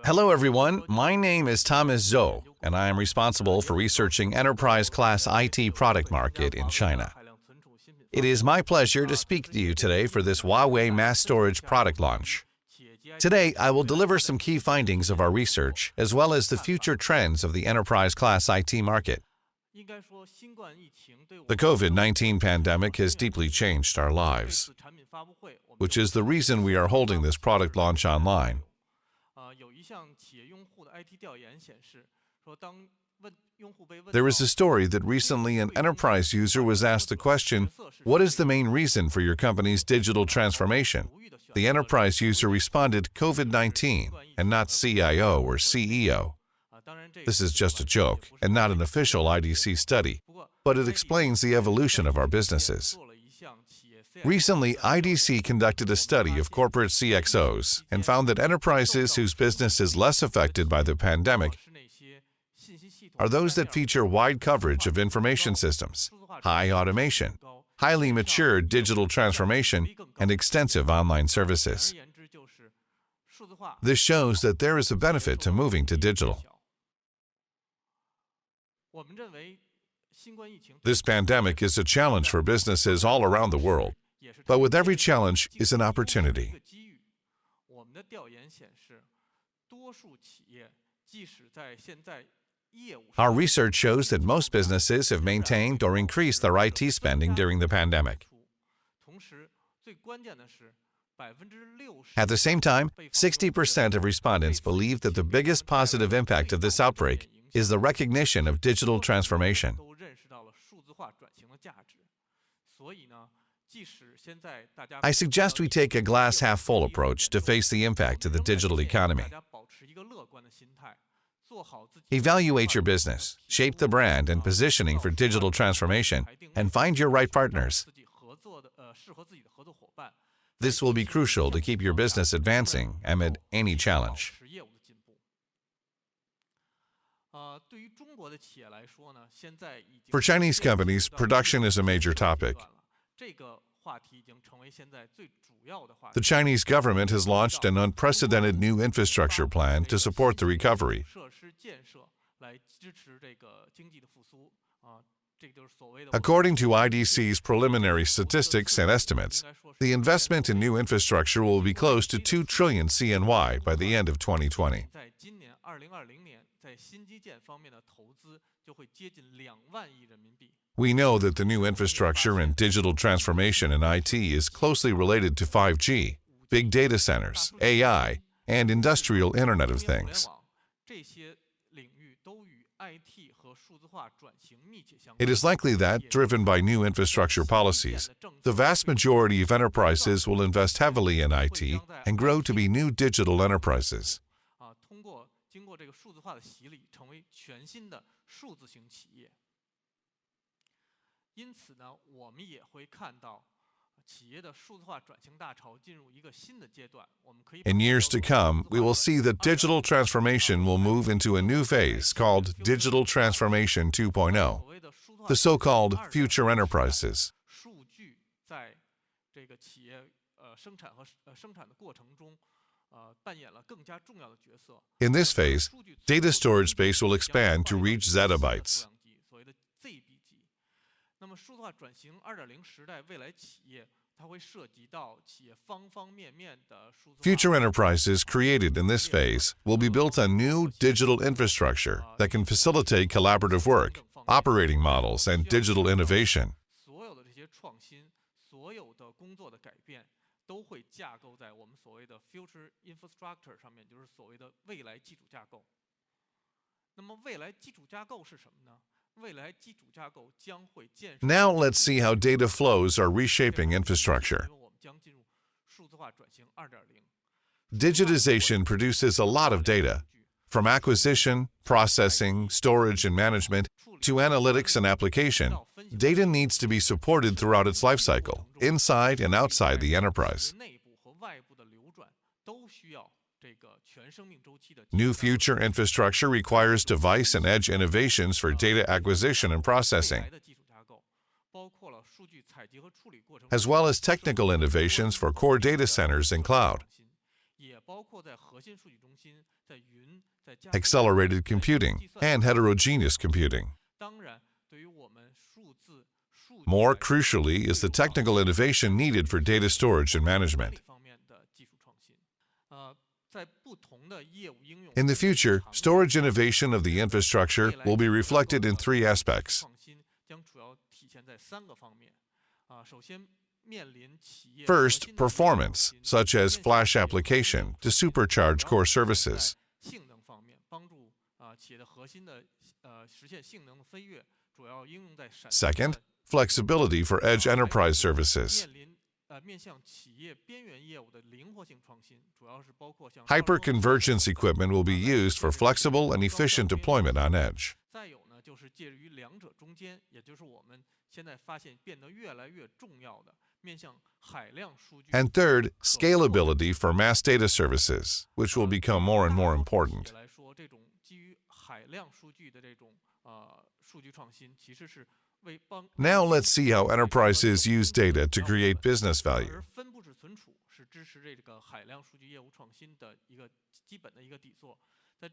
Hello everyone, my name is Thomas Zhou, and I am responsible for researching enterprise-class IT product market in China. It is my pleasure to speak to you today for this Huawei mass storage product launch. Today, I will deliver some key findings of our research, as well as the future trends of the enterprise-class IT market. The COVID-19 pandemic has deeply changed our lives, which is the reason we are holding this product launch online. There is a story that recently an enterprise user was asked the question, "What is the main reason for your company's digital transformation?" The enterprise user responded, "COVID-19, and not CIO or CEO." This is just a joke and not an official IDC study, but it explains the evolution of our businesses. Recently, IDC conducted a study of corporate CXOs and found that enterprises whose business is less affected by the pandemic are those that feature wide coverage of information systems, high automation, highly mature digital transformation, and extensive online services. This shows that there is a benefit to moving to digital. This pandemic is a challenge for businesses all around the world, but with every challenge is an opportunity. Our research shows that most businesses have maintained or increased their IT spending during the pandemic. At the same time, 60% of respondents believe that the biggest positive impact of this outbreak is the recognition of digital transformation. I suggest we take a glass-half-full approach to face the impact of the digital economy. Evaluate your business, shape the brand and positioning for digital transformation, and find your right partners. This will be crucial to keep your business advancing amid any challenge. For Chinese companies, production is a major topic. The Chinese government has launched an unprecedented new infrastructure plan to support the recovery. According to IDC's preliminary statistics and estimates, the investment in new infrastructure will be close to 2 trillion CNY by the end of 2020. We know that the new infrastructure and digital transformation in IT is closely related to 5G, big data centers, AI, and industrial Internet of Things. It is likely that, driven by new infrastructure policies, the vast majority of enterprises will invest heavily in IT and grow to be new digital enterprises. In years to come, we will see that digital transformation will move into a new phase called Digital Transformation 2.0, the so-called future enterprises. In this phase, data storage space will expand to reach zettabytes. Future enterprises created in this phase will be built on new digital infrastructure that can facilitate collaborative work, operating models, and digital innovation. Now let's see how data flows are reshaping infrastructure. Digitization produces a lot of data, from acquisition, processing, storage, and management, to analytics and application. Data needs to be supported throughout its lifecycle, inside and outside the enterprise. New future infrastructure requires device and edge innovations for data acquisition and processing, as well as technical innovations for core data centers and cloud. accelerated computing, and heterogeneous computing. More crucially is the technical innovation needed for data storage and management. In the future, storage innovation of the infrastructure will be reflected in three aspects. First, performance, such as flash application, to supercharge core services. Second, flexibility for edge enterprise services. Hyperconvergence equipment will be used for flexible and efficient deployment on edge. And third, scalability for mass data services, which will become more and more important. Now let's see how enterprises use data to create business value.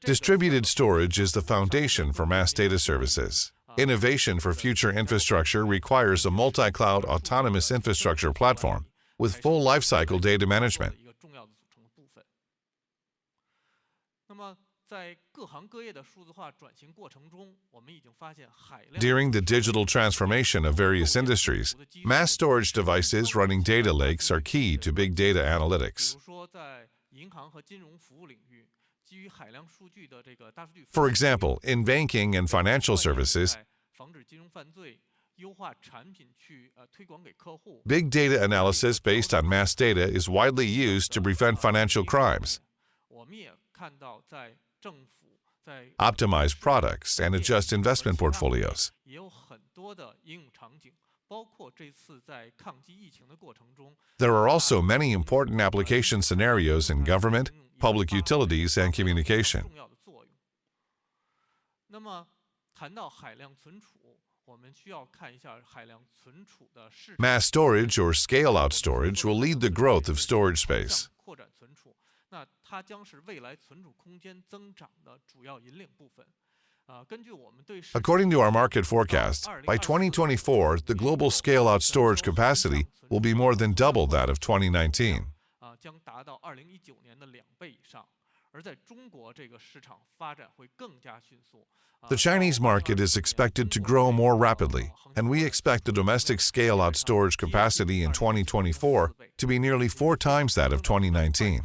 Distributed storage is the foundation for mass data services. Innovation for future infrastructure requires a multi-cloud autonomous infrastructure platform with full lifecycle data management. During the digital transformation of various industries, mass storage devices running data lakes are key to big data analytics. For example, in banking and financial services, big data analysis based on mass data is widely used to prevent financial crimes, optimize products, and adjust investment portfolios. There are also many important application scenarios in government, public utilities, and communication. Mass storage or scale-out storage will lead the growth of storage space. According to our market forecasts, by 2024, the global scale-out storage capacity will be more than double that of 2019. The Chinese market is expected to grow more rapidly, and we expect the domestic scale-out storage capacity in 2024 to be nearly 4 times that of 2019.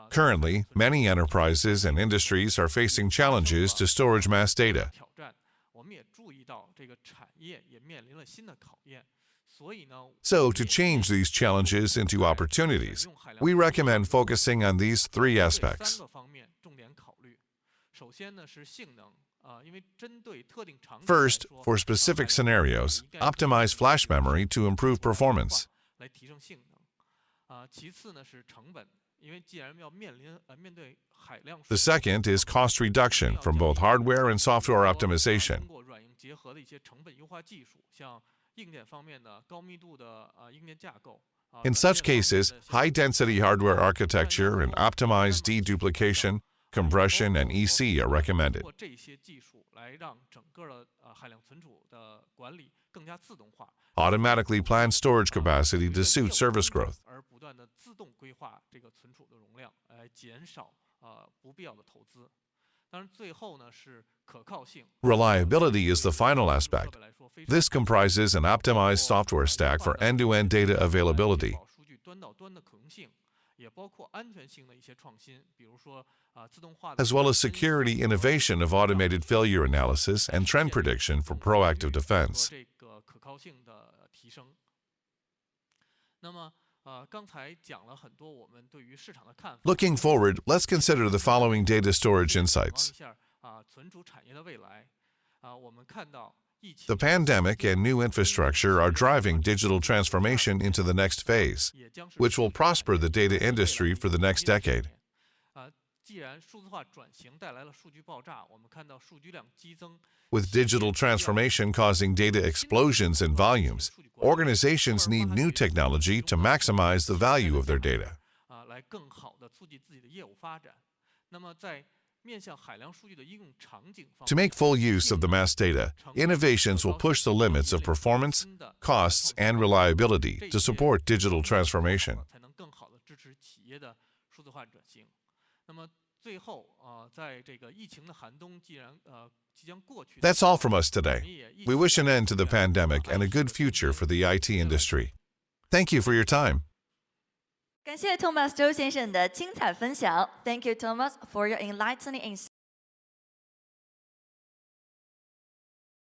Currently, many enterprises and industries are facing challenges to storage mass data. So, to change these challenges into opportunities, we recommend focusing on these 3 aspects. First, for specific scenarios, optimize flash memory to improve performance. The second is cost reduction from both hardware and software optimization. In such cases, high-density hardware architecture and optimized deduplication, compression, and EC are recommended. Automatically plan storage capacity to suit service growth. Reliability is the final aspect. This comprises an optimized software stack for end-to-end data availability, as well as security innovation of automated failure analysis and trend prediction for proactive defense. Looking forward, let's consider the following data storage insights. The pandemic and new infrastructure are driving digital transformation into the next phase, which will prosper the data industry for the next decade. With digital transformation causing data explosions in volumes, organizations need new technology to maximize the value of their data. To make full use of the mass data, innovations will push the limits of performance, costs, and reliability to support digital transformation. That's all from us today. We wish an end to the pandemic and a good future for the IT industry. Thank you for your time. 感谢 Thomas 周先生的精彩分享。Thank you, Thomas, for your enlightening insight.